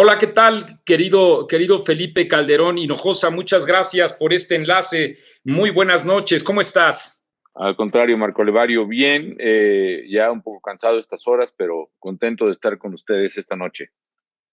Hola, ¿qué tal, querido Felipe Calderón Hinojosa? Muchas gracias por este enlace. Muy buenas noches, ¿cómo estás? Al contrario, Marco Levario, bien, ya un poco cansado de estas horas, pero contento de estar con ustedes esta noche.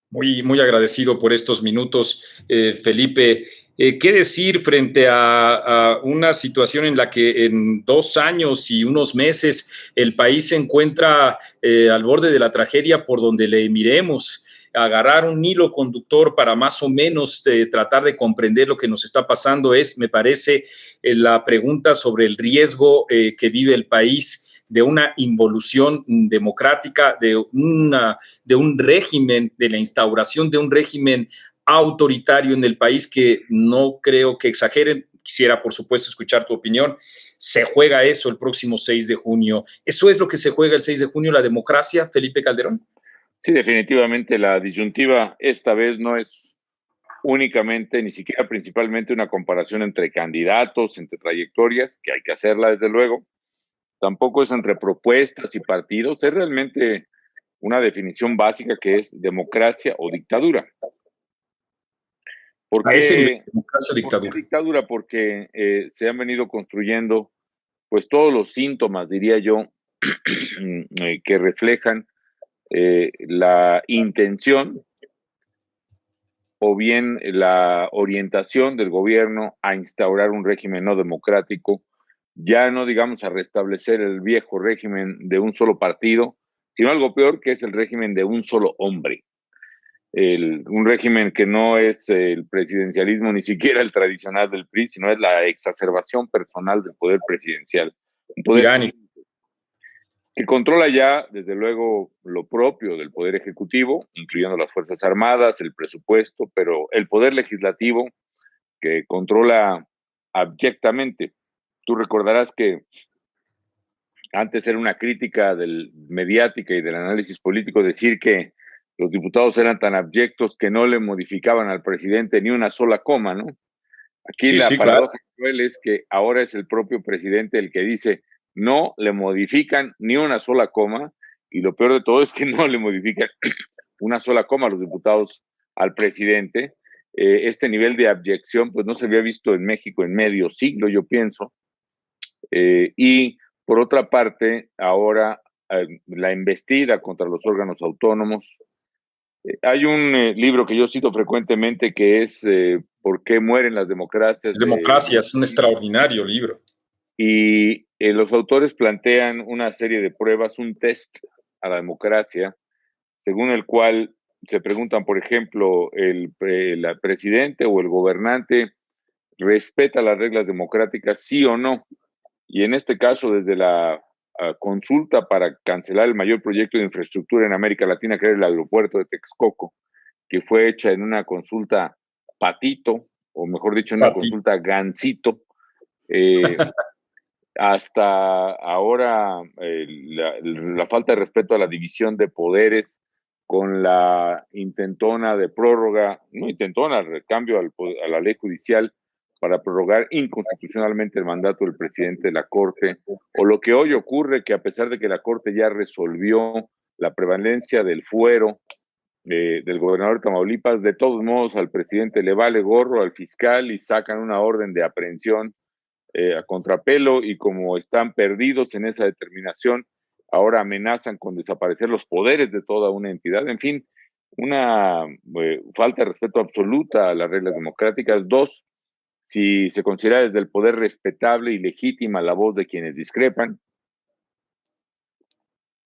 Muy agradecido por estos minutos, Felipe. ¿Qué decir frente a una situación en la que en 2 años y unos meses el país se encuentra al borde de la tragedia por donde le miremos? Agarrar un hilo conductor para más o menos tratar de comprender lo que nos está pasando es, me parece, la pregunta sobre el riesgo que vive el país de una involución democrática, de un régimen, de la instauración de un régimen autoritario en el país que no creo que exageren. Quisiera, por supuesto, escuchar tu opinión. Se juega eso el próximo 6 de junio. ¿Eso es lo que se juega el 6 de junio, la democracia, Felipe Calderón? Sí, definitivamente la disyuntiva esta vez no es únicamente, ni siquiera principalmente una comparación entre candidatos, entre trayectorias, que hay que hacerla desde luego. Tampoco es entre propuestas y partidos, es realmente una definición básica que es democracia o dictadura. ¿Por A ese nivel, qué, democracia o por qué dictadura. dictadura? Porque se han venido construyendo pues todos los síntomas, diría yo, que reflejan la intención o bien la orientación del gobierno a instaurar un régimen no democrático, ya no digamos a restablecer el viejo régimen de un solo partido, sino algo peor que es el régimen de un solo hombre. Un régimen que no es el presidencialismo ni siquiera el tradicional del PRI, sino es la exacerbación personal del poder presidencial. Un poder sin Tiránico. que controla ya, desde luego, lo propio del Poder Ejecutivo, incluyendo las Fuerzas Armadas, el presupuesto, pero el Poder Legislativo que controla abyectamente. Tú recordarás que antes era una crítica mediática y del análisis político decir que los diputados eran tan abyectos que no le modificaban al presidente ni una sola coma, ¿no? Aquí Sí, la sí, claro. paradoja cruel es que ahora es el propio presidente el que dice no le modifican ni una sola coma y lo peor de todo es que no le modifican una sola coma a los diputados al presidente. Este nivel de abyección pues no se había visto en México en medio siglo, yo pienso. Y por otra parte, ahora la embestida contra los órganos autónomos. Hay un libro que yo cito frecuentemente que es ¿Por qué mueren las democracias? De Democracia es un extraordinario libro. Y los autores plantean una serie de pruebas, un test a la democracia, según el cual se preguntan, por ejemplo, el presidente o el gobernante respeta las reglas democráticas, sí o no. Y en este caso, desde la consulta para cancelar el mayor proyecto de infraestructura en América Latina, que era el aeropuerto de Texcoco, que fue hecha en una consulta patito, o mejor dicho, en una Pati. consulta gansito, eh, hasta ahora la falta de respeto a la división de poderes con la intentona de prórroga, no intentona, el cambio a la ley judicial para prorrogar inconstitucionalmente el mandato del presidente de la Corte, o lo que hoy ocurre, que a pesar de que la Corte ya resolvió la prevalencia del fuero del gobernador de Tamaulipas, de todos modos al presidente le vale gorro al fiscal y sacan una orden de aprehensión a contrapelo, y como están perdidos en esa determinación, ahora amenazan con desaparecer los poderes de toda una entidad. En fin, una falta de respeto absoluta a las reglas democráticas. Dos, si se considera desde el poder respetable y legítima la voz de quienes discrepan,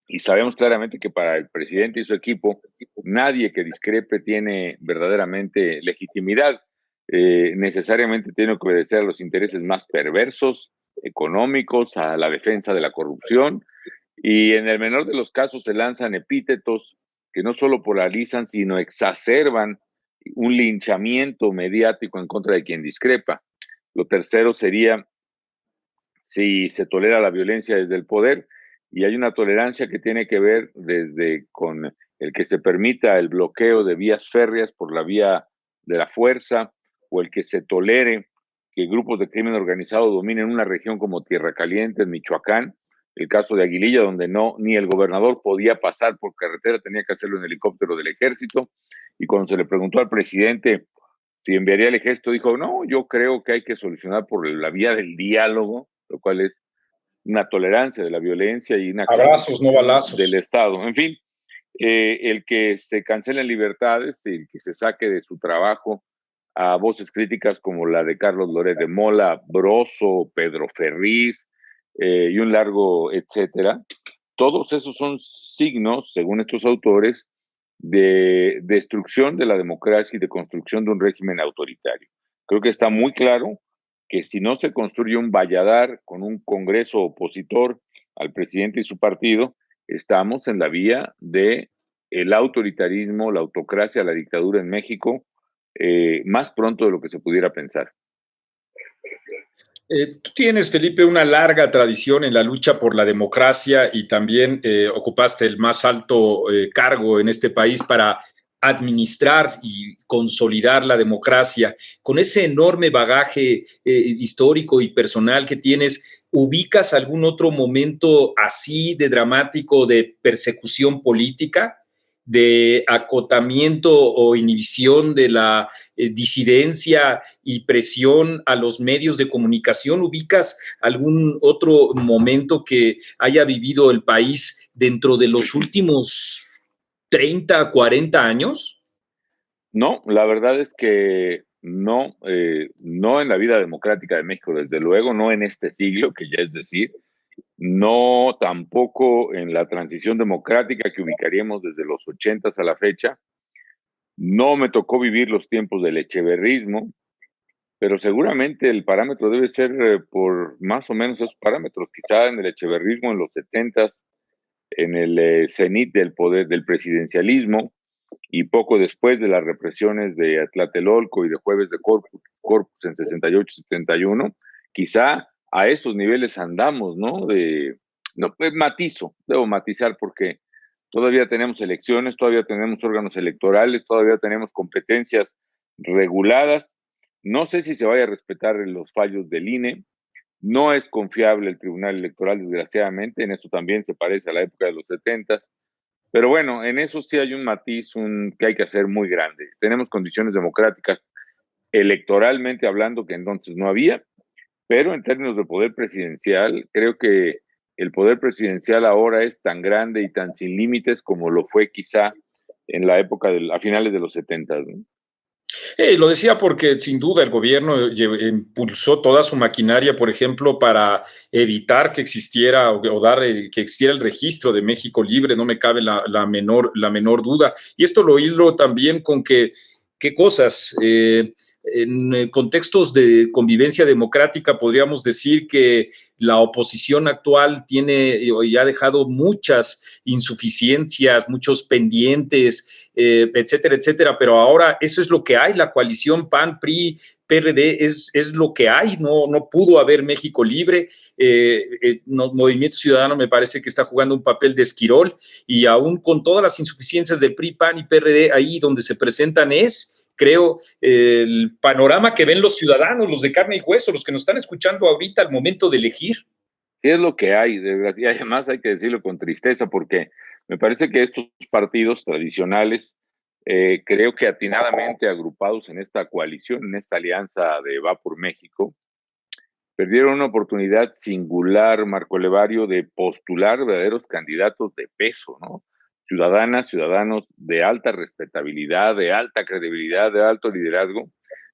y sabemos claramente que para el presidente y su equipo, nadie que discrepe tiene verdaderamente legitimidad. Necesariamente tiene que obedecer a los intereses más perversos, económicos, a la defensa de la corrupción, y en el menor de los casos se lanzan epítetos que no solo polarizan, sino exacerban un linchamiento mediático en contra de quien discrepa. Lo tercero sería si se tolera la violencia desde el poder, y hay una tolerancia que tiene que ver desde con el que se permita el bloqueo de vías férreas por la vía de la fuerza, o el que se tolere que grupos de crimen organizado dominen una región como Tierra Caliente, en Michoacán, el caso de Aguililla, donde no ni el gobernador podía pasar por carretera, tenía que hacerlo en helicóptero del ejército, y cuando se le preguntó al presidente si enviaría el ejército, dijo, no, yo creo que hay que solucionar por la vía del diálogo, lo cual es una tolerancia de la violencia y una Abrazos, no clarificación del balazos. Estado. En fin, el que se cancelen libertades, el que se saque de su trabajo a voces críticas como la de Carlos Loret de Mola, Broso, Pedro Ferriz y un largo etcétera. Todos esos son signos, según estos autores, de destrucción de la democracia y de construcción de un régimen autoritario. Creo que está muy claro que si no se construye un valladar con un Congreso opositor al presidente y su partido, estamos en la vía de el autoritarismo, la autocracia, la dictadura en México, más pronto de lo que se pudiera pensar. Tú tienes, Felipe, una larga tradición en la lucha por la democracia y también ocupaste el más alto cargo en este país para administrar y consolidar la democracia. Con ese enorme bagaje histórico y personal que tienes, ¿ubicas algún otro momento así de dramático de persecución política, de acotamiento o inhibición de la disidencia y presión a los medios de comunicación? ¿Ubicas algún otro momento que haya vivido el país dentro de los últimos 30, 40 años? No, la verdad es que no, no en la vida democrática de México, desde luego, no en este siglo, que ya es decir, no tampoco en la transición democrática que ubicaríamos desde los 80 a la fecha. No me tocó vivir los tiempos del echeverrismo, pero seguramente el parámetro debe ser por más o menos esos parámetros, quizá en el echeverrismo en los 70, en el cenit del poder del presidencialismo y poco después de las represiones de Tlatelolco y de Jueves de Corpus en 68-71, quizá a esos niveles andamos, ¿no? No, pues debo matizar porque todavía tenemos elecciones, todavía tenemos órganos electorales, todavía tenemos competencias reguladas. No sé si se vaya a respetar los fallos del INE. No es confiable el Tribunal Electoral, desgraciadamente. En esto también se parece a la época de los 70. Pero bueno, en eso sí hay un matiz que hay que hacer muy grande. Tenemos condiciones democráticas electoralmente hablando que entonces no había, pero en términos de poder presidencial, creo que el poder presidencial ahora es tan grande y tan sin límites como lo fue quizá en la época a finales de los 70, ¿no? Lo decía porque sin duda el gobierno impulsó toda su maquinaria, por ejemplo, para evitar que existiera o dar que existiera el registro de México Libre, no me cabe la menor duda. Y esto lo hilo también con que, ¿qué cosas? En contextos de convivencia democrática podríamos decir que la oposición actual tiene y ha dejado muchas insuficiencias, muchos pendientes, etcétera, etcétera, pero ahora eso es lo que hay, la coalición PAN, PRI, PRD es lo que hay, no pudo haber México Libre, Movimiento Ciudadano me parece que está jugando un papel de esquirol y aún con todas las insuficiencias del PRI, PAN y PRD, ahí donde se presentan creo, el panorama que ven los ciudadanos, los de carne y hueso, los que nos están escuchando ahorita al momento de elegir. Sí es lo que hay, y además hay que decirlo con tristeza, porque me parece que estos partidos tradicionales, creo que atinadamente agrupados en esta coalición, en esta alianza de Va por México, perdieron una oportunidad singular, Marco Levario, de postular verdaderos candidatos de peso, ¿no? Ciudadanas, ciudadanos de alta respetabilidad, de alta credibilidad, de alto liderazgo.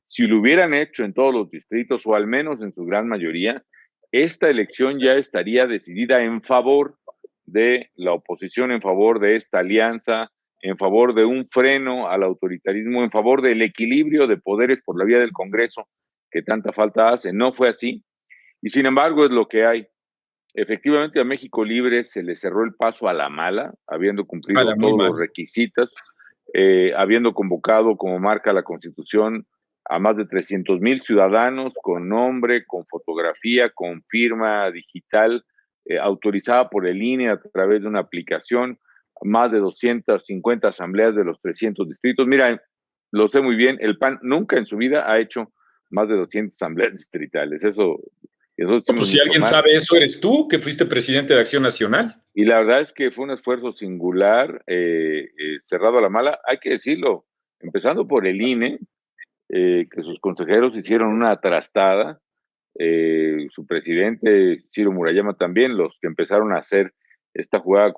Si lo hubieran hecho en todos los distritos, o al menos en su gran mayoría, esta elección ya estaría decidida en favor de la oposición, en favor de esta alianza, en favor de un freno al autoritarismo, en favor del equilibrio de poderes por la vía del Congreso que tanta falta hace. No fue así. Y sin embargo es lo que hay. Efectivamente a México Libre se le cerró el paso a la mala, habiendo cumplido Muy todos los mal. requisitos, habiendo convocado, como marca la Constitución, a más de 300,000 ciudadanos con nombre, con fotografía, con firma digital, autorizada por el INE a través de una aplicación, más de 250 asambleas de los 300 distritos. Mira, lo sé muy bien, el PAN nunca en su vida ha hecho más de 200 asambleas distritales. Eso y nosotros No, hicimos pues si mucho alguien más. sabe eso, eres tú, que fuiste presidente de Acción Nacional. Y la verdad es que fue un esfuerzo singular, cerrado a la mala. Hay que decirlo, empezando por el INE, que sus consejeros hicieron una trastada, su presidente Ciro Murayama también, los que empezaron a hacer esta jugada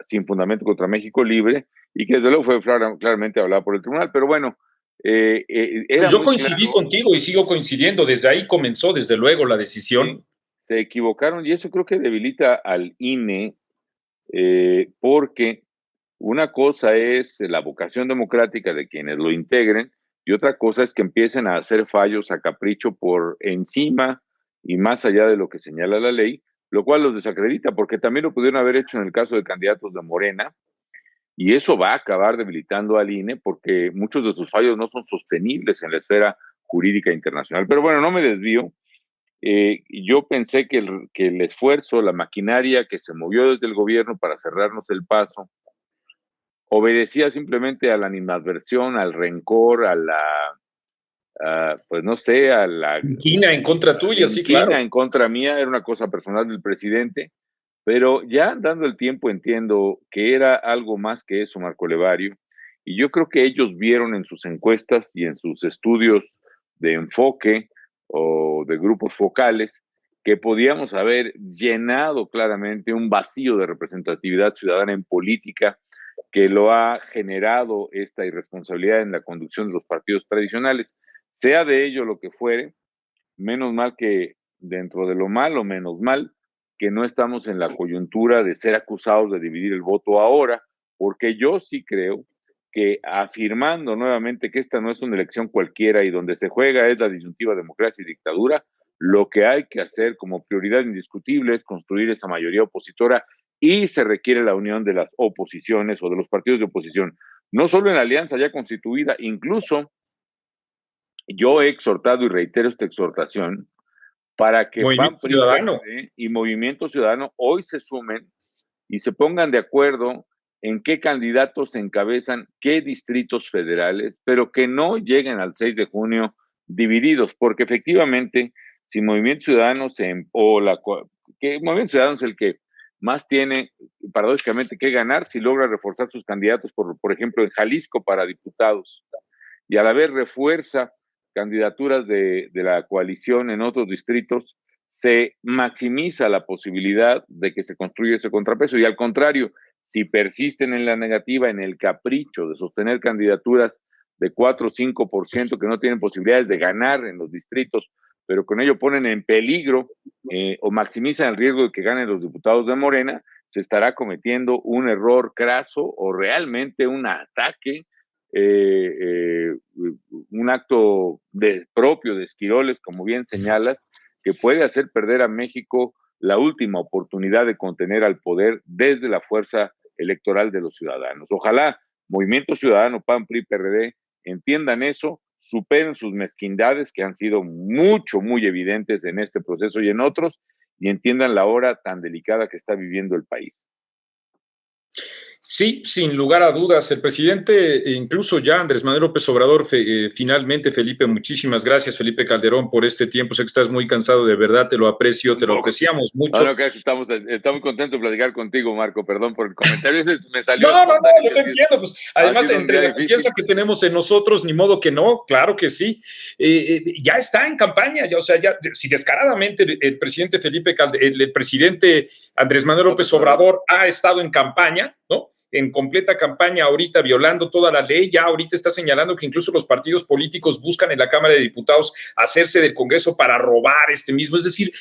sin fundamento contra México Libre, y que desde luego fue claramente hablada por el tribunal, pero bueno, era Pues yo muy coincidí claro. contigo y sigo coincidiendo, desde ahí comenzó desde luego la decisión. Sí, se equivocaron y eso creo que debilita al INE, porque una cosa es la vocación democrática de quienes lo integren y otra cosa es que empiecen a hacer fallos a capricho por encima y más allá de lo que señala la ley, lo cual los desacredita, porque también lo pudieron haber hecho en el caso de candidatos de Morena, y eso va a acabar debilitando al INE porque muchos de sus fallos no son sostenibles en la esfera jurídica internacional. Pero bueno, no me desvío. Yo pensé que el esfuerzo, la maquinaria que se movió desde el gobierno para cerrarnos el paso, obedecía simplemente a la animadversión, al rencor, pues no sé, a la Inquina en contra tuya, sí, inquina claro. en contra mía, era una cosa personal del presidente, pero ya dando el tiempo entiendo que era algo más que eso, Marco Levario, y yo creo que ellos vieron en sus encuestas y en sus estudios de enfoque o de grupos focales que podíamos haber llenado claramente un vacío de representatividad ciudadana en política que lo ha generado esta irresponsabilidad en la conducción de los partidos tradicionales. Sea de ello lo que fuere, menos mal que dentro de lo malo, menos mal que no estamos en la coyuntura de ser acusados de dividir el voto ahora, porque yo sí creo que afirmando nuevamente que esta no es una elección cualquiera y donde se juega es la disyuntiva democracia y dictadura, lo que hay que hacer como prioridad indiscutible es construir esa mayoría opositora y se requiere la unión de las oposiciones o de los partidos de oposición, no solo en la alianza ya constituida, incluso yo he exhortado y reitero esta exhortación para que PAN, Movimiento PRI, Ciudadano. PRD y Movimiento Ciudadano hoy se sumen y se pongan de acuerdo en qué candidatos encabezan qué distritos federales, pero que no lleguen al 6 de junio divididos, porque efectivamente, si Movimiento Ciudadano que Movimiento Ciudadano es el que más tiene, paradójicamente, que ganar si logra reforzar sus candidatos, por ejemplo, en Jalisco para diputados, y a la vez refuerza candidaturas de la coalición en otros distritos, se maximiza la posibilidad de que se construya ese contrapeso. Y al contrario, si persisten en la negativa, en el capricho de sostener candidaturas de 4 o 5% que no tienen posibilidades de ganar en los distritos, pero con ello ponen en peligro o maximizan el riesgo de que ganen los diputados de Morena, se estará cometiendo un error craso o realmente un ataque, un acto propio de Esquiroles, como bien señalas, que puede hacer perder a México la última oportunidad de contener al poder desde la fuerza electoral de los ciudadanos. Ojalá Movimiento Ciudadano, PAN, PRI, PRD entiendan eso, superen sus mezquindades que han sido muy evidentes en este proceso y en otros, y entiendan la hora tan delicada que está viviendo el país. Sí, sin lugar a dudas, el presidente, incluso ya Andrés Manuel López Obrador, finalmente, Felipe, muchísimas gracias, Felipe Calderón, por este tiempo. Sé que estás muy cansado, de verdad, te lo aprecio, te lo apreciamos mucho. No, estamos contentos de platicar contigo, Marco, perdón por el comentario, ese me salió No, espontáneo. yo te entiendo, pues además entre la confianza que tenemos en nosotros, ni modo que no, claro que sí. Ya está en campaña, ya, o sea, ya, si descaradamente el presidente el presidente Andrés Manuel López Obrador ha estado en campaña, ¿no? En completa campaña ahorita, violando toda la ley, ya ahorita está señalando que incluso los partidos políticos buscan en la Cámara de Diputados hacerse del Congreso para robar este mismo. Es decir,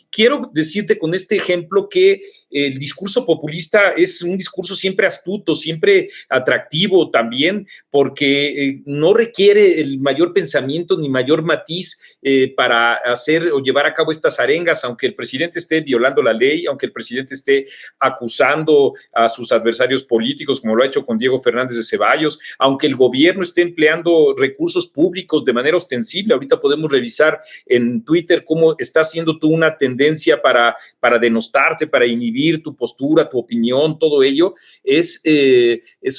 quiero decirte con este ejemplo que el discurso populista es un discurso siempre astuto, siempre atractivo también, porque no requiere el mayor pensamiento ni mayor matiz para hacer o llevar a cabo estas arengas, aunque el presidente esté violando la ley, aunque el presidente esté acusando a sus adversarios políticos, como lo ha hecho con Diego Fernández de Ceballos, aunque el gobierno esté empleando recursos públicos de manera ostensible. Ahorita podemos revisar en Twitter cómo está haciendo tú una tendencia para denostarte, para inhibir tu postura, tu opinión, todo ello. Es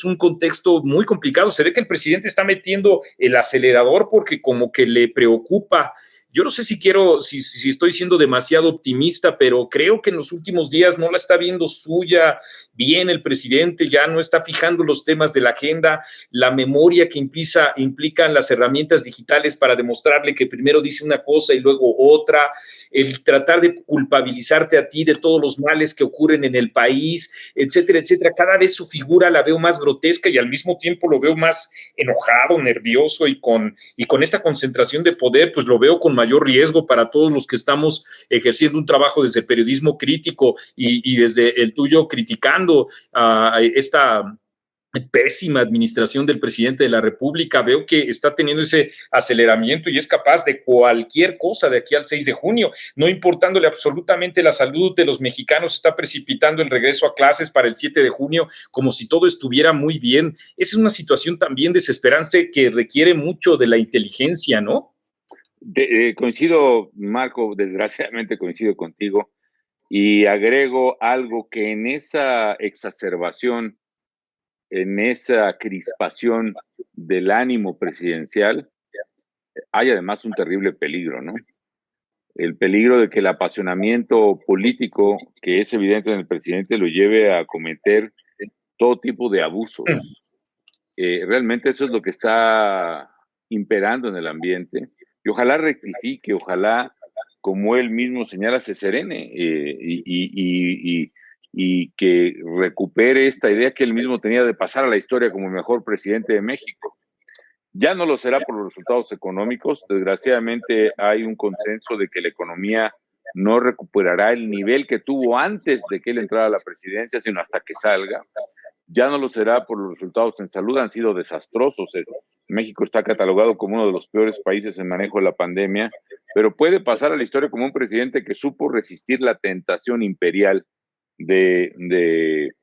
un contexto muy complicado. Se ve que el presidente está metiendo el acelerador porque como que le preocupa Yo no sé si estoy siendo demasiado optimista, pero creo que en los últimos días no la está viendo suya bien el presidente, ya no está fijando los temas de la agenda, la memoria que implican las herramientas digitales para demostrarle que primero dice una cosa y luego otra, el tratar de culpabilizarte a ti de todos los males que ocurren en el país, etcétera, etcétera. Cada vez su figura la veo más grotesca y al mismo tiempo lo veo más enojado, nervioso y con esta concentración de poder, pues lo veo con mayor riesgo para todos los que estamos ejerciendo un trabajo desde el periodismo crítico y desde el tuyo criticando esta pésima administración del presidente de la República. Veo que está teniendo ese aceleramiento y es capaz de cualquier cosa de aquí al 6 de junio, no importándole absolutamente la salud de los mexicanos, está precipitando el regreso a clases para el 7 de junio como si todo estuviera muy bien. Esa es una situación también desesperante que requiere mucho de la inteligencia, ¿no? Coincido, Marco, desgraciadamente coincido contigo y agrego algo que en esa exacerbación, en esa crispación del ánimo presidencial, hay además un terrible peligro, ¿no? El peligro de que el apasionamiento político que es evidente en el presidente lo lleve a cometer todo tipo de abusos. Realmente eso es lo que está imperando en el ambiente y ojalá rectifique, ojalá, como él mismo señala, se serene y que recupere esta idea que él mismo tenía de pasar a la historia como el mejor presidente de México. Ya no lo será por los resultados económicos. Desgraciadamente hay un consenso de que la economía no recuperará el nivel que tuvo antes de que él entrara a la presidencia, sino hasta que salga. Ya no lo será por los resultados en salud, han sido desastrosos. México está catalogado como uno de los peores países en manejo de la pandemia, pero puede pasar a la historia como un presidente que supo resistir la tentación imperial de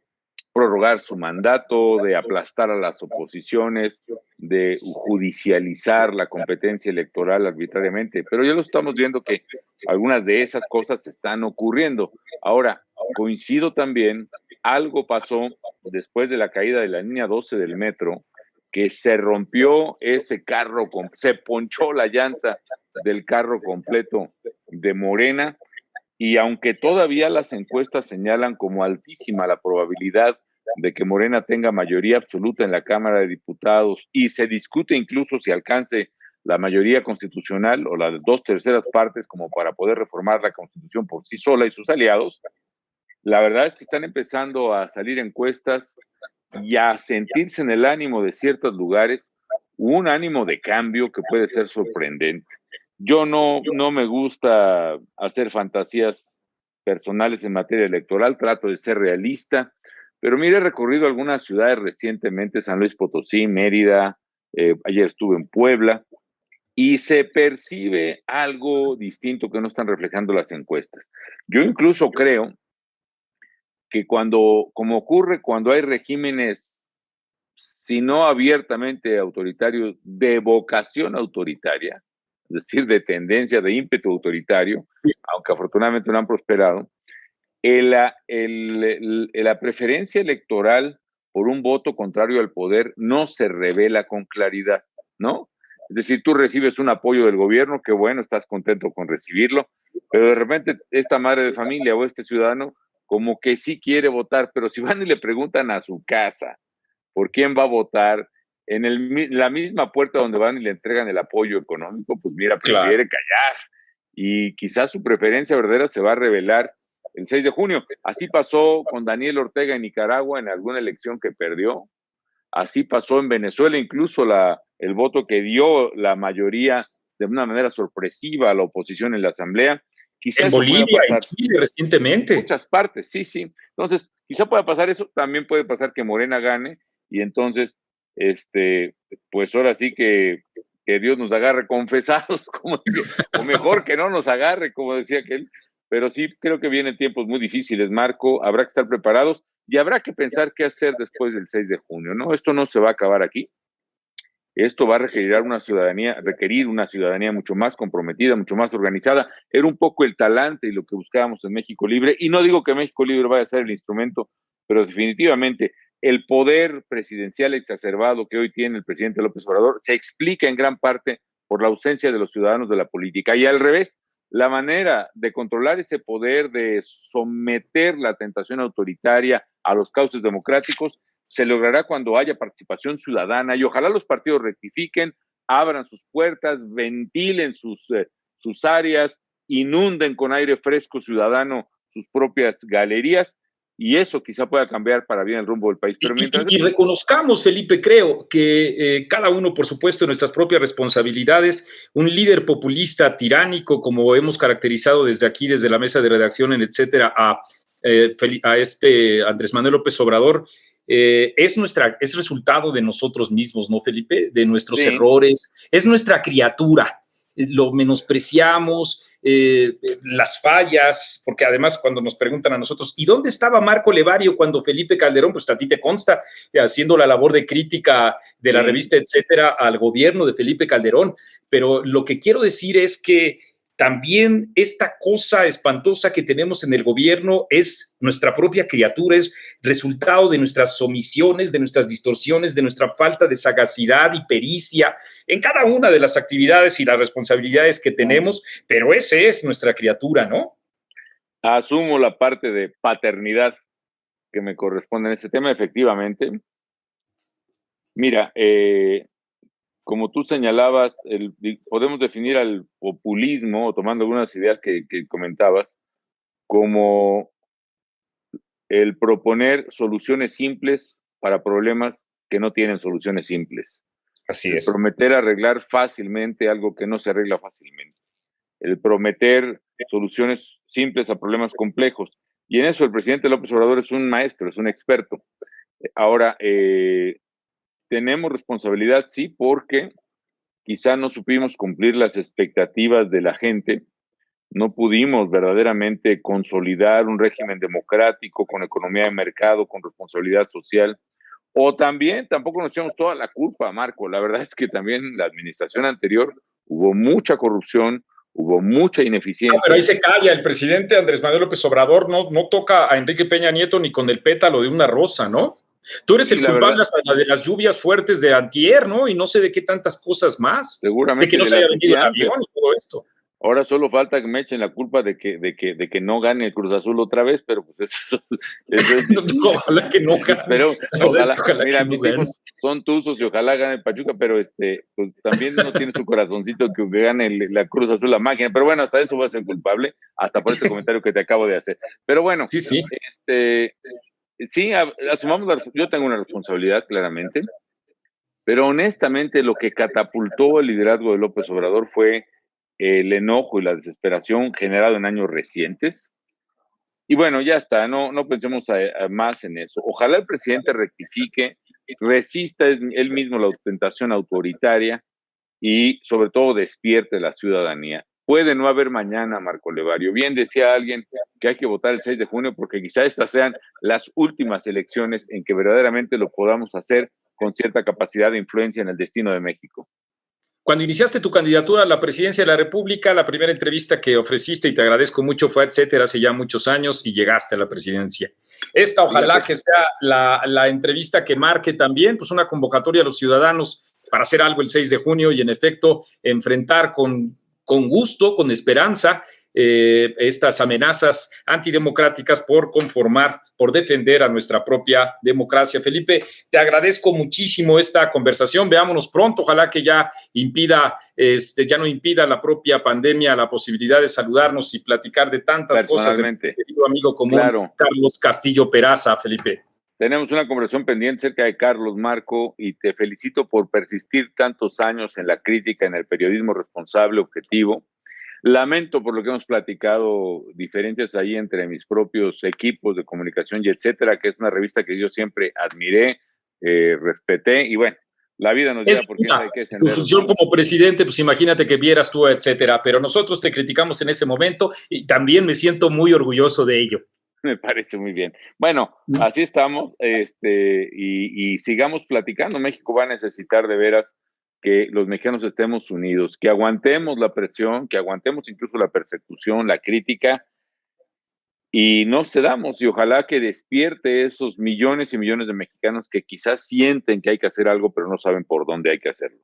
prorrogar su mandato, de aplastar a las oposiciones, de judicializar la competencia electoral arbitrariamente. Pero ya lo estamos viendo que algunas de esas cosas están ocurriendo. Ahora, coincido también, algo pasó después de la caída de la línea 12 del metro, que se rompió ese carro, se ponchó la llanta del carro completo de Morena, y aunque todavía las encuestas señalan como altísima la probabilidad de que Morena tenga mayoría absoluta en la Cámara de Diputados y se discute incluso si alcance la mayoría constitucional o las 2/3 partes como para poder reformar la Constitución por sí sola y sus aliados, la verdad es que están empezando a salir encuestas y a sentirse en el ánimo de ciertos lugares un ánimo de cambio que puede ser sorprendente. Yo no me gusta hacer fantasías personales en materia electoral, trato de ser realista, pero mire, he recorrido algunas ciudades recientemente, San Luis Potosí, Mérida, ayer estuve en Puebla, y se percibe algo distinto que no están reflejando las encuestas. Yo incluso creo que como ocurre cuando hay regímenes, si no abiertamente autoritarios, de vocación autoritaria, es decir, de tendencia, de ímpetu autoritario, aunque afortunadamente no han prosperado, la preferencia electoral por un voto contrario al poder no se revela con claridad, ¿no? Es decir, tú recibes un apoyo del gobierno, que bueno, estás contento con recibirlo, pero de repente esta madre de familia o este ciudadano como que sí quiere votar, pero si van y le preguntan a su casa por quién va a votar, la misma puerta donde van y le entregan el apoyo económico, pues mira, Claro. prefiere callar y quizás su preferencia verdadera se va a revelar el 6 de junio. Así pasó con Daniel Ortega en Nicaragua en alguna elección que perdió. Así pasó en Venezuela, incluso el voto que dio la mayoría de una manera sorpresiva a la oposición en la Asamblea. Quizá En eso pueda Bolivia, en pasar. Chile recientemente. Muchas partes, sí, sí. Entonces, quizá pueda pasar eso. También puede pasar que Morena gane y entonces, pues ahora sí que Dios nos agarre confesados, como decía, o mejor que no nos agarre, como decía aquel. Pero sí creo que vienen tiempos muy difíciles, Marco. Habrá que estar preparados y habrá que pensar qué hacer después del 6 de junio, ¿no? Esto no se va a acabar aquí. Esto va a requerir una ciudadanía mucho más comprometida, mucho más organizada. Era un poco el talante y lo que buscábamos en México Libre. Y no digo que México Libre vaya a ser el instrumento, pero definitivamente el poder presidencial exacerbado que hoy tiene el presidente López Obrador se explica en gran parte por la ausencia de los ciudadanos de la política. Y al revés, la manera de controlar ese poder, de someter la tentación autoritaria a los cauces democráticos, se logrará cuando haya participación ciudadana, y ojalá los partidos rectifiquen, abran sus puertas, ventilen sus áreas, inunden con aire fresco ciudadano sus propias galerías, y eso quizá pueda cambiar para bien el rumbo del país. Pero mientras... Y reconozcamos, Felipe, creo que cada uno, por supuesto, en nuestras propias responsabilidades, un líder populista, tiránico, como hemos caracterizado desde aquí, desde la mesa de redacción, etcétera, a Andrés Manuel López Obrador, es resultado de nosotros mismos, ¿no, Felipe? De nuestros errores, es nuestra criatura. Lo menospreciamos, las fallas, porque además cuando nos preguntan a nosotros, ¿y dónde estaba Marco Levario cuando Felipe Calderón? Pues a ti te consta, haciendo la labor de crítica de la revista, etcétera, al gobierno de Felipe Calderón. Pero lo que quiero decir es que también esta cosa espantosa que tenemos en el gobierno es nuestra propia criatura, es resultado de nuestras omisiones, de nuestras distorsiones, de nuestra falta de sagacidad y pericia en cada una de las actividades y las responsabilidades que tenemos, pero ese es nuestra criatura, ¿no? Asumo la parte de paternidad que me corresponde en este tema, efectivamente. Mira, como tú señalabas, podemos definir al populismo, tomando algunas ideas que comentabas, como el proponer soluciones simples para problemas que no tienen soluciones simples. Así el es. Prometer arreglar fácilmente algo que no se arregla fácilmente. El prometer soluciones simples a problemas complejos. Y en eso el presidente López Obrador es un maestro, es un experto. Ahora, tenemos responsabilidad, sí, porque quizá no supimos cumplir las expectativas de la gente, no pudimos verdaderamente consolidar un régimen democrático con economía de mercado, con responsabilidad social, o también tampoco nos echamos toda la culpa, Marco. La verdad es que también la administración anterior hubo mucha corrupción, hubo mucha ineficiencia. Pero ahí se calla, el presidente Andrés Manuel López Obrador no toca a Enrique Peña Nieto ni con el pétalo de una rosa, ¿no? Tú eres el culpable hasta de las lluvias fuertes de antier, ¿no? Y no sé de qué tantas cosas más. Seguramente de que no se haya vendido el avión y todo esto. Ahora solo falta que me echen la culpa de que no gane el Cruz Azul otra vez, pero pues eso es ojalá que no gane. Pero ojalá mira, que mis no hijos son tuzos y ojalá gane el Pachuca, pero pues también no tiene su corazoncito que gane la Cruz Azul, la máquina. Pero bueno, hasta eso va a ser culpable, hasta por este comentario que te acabo de hacer. Pero bueno, sí, asumamos yo tengo una responsabilidad claramente, pero honestamente lo que catapultó el liderazgo de López Obrador fue el enojo y la desesperación generado en años recientes. Y bueno, ya está, no pensemos más en eso. Ojalá el presidente rectifique, resista él mismo la tentación autoritaria y sobre todo despierte la ciudadanía. Puede no haber mañana, Marco Levario. Bien decía alguien que hay que votar el 6 de junio porque quizá estas sean las últimas elecciones en que verdaderamente lo podamos hacer con cierta capacidad de influencia en el destino de México. Cuando iniciaste tu candidatura a la presidencia de la República, la primera entrevista que ofreciste, y te agradezco mucho, fue etcétera, hace ya muchos años, y llegaste a la presidencia. Esta ojalá que sea la entrevista que marque también pues una convocatoria a los ciudadanos para hacer algo el 6 de junio y en efecto enfrentar con gusto, con esperanza, estas amenazas antidemocráticas por conformar, por defender a nuestra propia democracia. Felipe, te agradezco muchísimo esta conversación. Veámonos pronto. Ojalá que ya no impida la propia pandemia la posibilidad de saludarnos y platicar de tantas cosas de mi querido amigo común, Carlos Castillo Peraza, Felipe. Tenemos una conversación pendiente cerca de Carlos, Marco, y te felicito por persistir tantos años en la crítica, en el periodismo responsable, objetivo. Lamento por lo que hemos platicado, diferencias ahí entre mis propios equipos de comunicación y etcétera, que es una revista que yo siempre admiré, respeté, y bueno, la vida nos lleva por quién sabe qué senderos. Tu función como presidente, pues imagínate que vieras tú, etcétera, pero nosotros te criticamos en ese momento y también me siento muy orgulloso de ello. Me parece muy bien. Bueno, así estamos, y sigamos platicando. México va a necesitar de veras que los mexicanos estemos unidos, que aguantemos la presión, que aguantemos incluso la persecución, la crítica, y no cedamos, y ojalá que despierte esos millones y millones de mexicanos que quizás sienten que hay que hacer algo, pero no saben por dónde hay que hacerlo.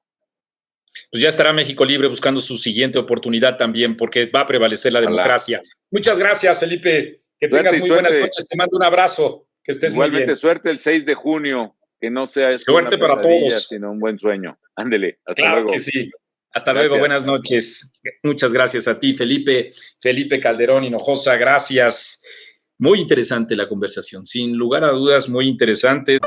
pues ya estará México Libre buscando su siguiente oportunidad también, porque va a prevalecer la democracia. Muchas gracias, Felipe. Que tengas muy buenas noches. Te mando un abrazo. Que estés muy bien. Igualmente, suerte el 6 de junio. Que no sea suerte una para todos, sino un buen sueño. Ándele, hasta claro luego. Que sí. Hasta luego, buenas noches. Muchas gracias a ti, Felipe Calderón Hinojosa, gracias. Muy interesante la conversación, sin lugar a dudas, muy interesante.